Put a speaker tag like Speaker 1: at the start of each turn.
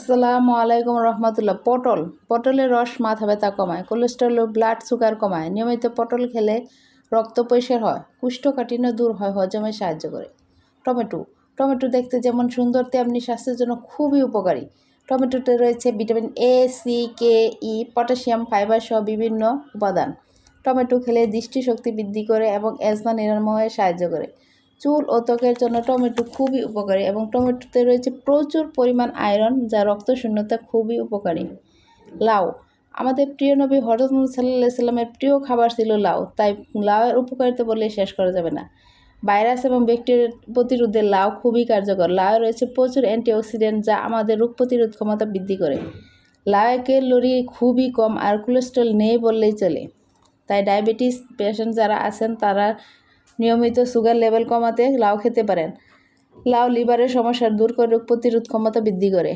Speaker 1: আসসালামু আলাইকুম রহমতুল্লাহ। পটলের রস মাথা ব্যথা কমায়, কোলেস্টেরল ও ব্লাড সুগার কমায়। নিয়মিত পটল খেলে রক্ত পরিষ্কার হয়, কোষ্ঠকাঠিন্য দূর হয়, হজমে সাহায্য করে। টমেটো দেখতে যেমন সুন্দর তেমনি স্বাস্থ্যের জন্য খুবই উপকারী। টমেটোতে রয়েছে vitamin A, C, K, E, potassium, fibre সহ বিভিন্ন উপাদান। টমেটো খেলে দৃষ্টিশক্তি বৃদ্ধি করে এবং অ্যাজমা নিরাময়ে সাহায্য করে। চুল ও ত্বকের জন্য টমেটো খুবই উপকারী এবং টমেটোতে রয়েছে প্রচুর পরিমাণ আয়রন, যা রক্তশূন্যতা খুবই উপকারী। লাউ, আমাদের প্রিয় নবী হযরত মুহাম্মদ সাল্লাল্লাহু আলাইহি সাল্লামের প্রিয় খাবার ছিল লাউ, তাই লাউয়ের উপকারিতা বললে শেষ করা যাবে না। ভাইরাস এবং ব্যাকটেরিয়া প্রতিরোধে লাউ খুবই কার্যকর। লাউয়ে রয়েছে প্রচুর অ্যান্টিঅক্সিডেন্ট, যা আমাদের রোগ প্রতিরোধ ক্ষমতা বৃদ্ধি করে। লাউয়ে ক্যালোরি খুবই কম আর কোলেস্টেরল নেই বললেই চলে। তাই ডায়াবেটিস পেশেন্ট যারা আছেন তারা নিয়মিত সুগার লেভেল কমাতে লাউ খেতে পারেন। লাউ লিভারের সমস্যা দূর করে রোগ প্রতিরোধ ক্ষমতা বৃদ্ধি করে।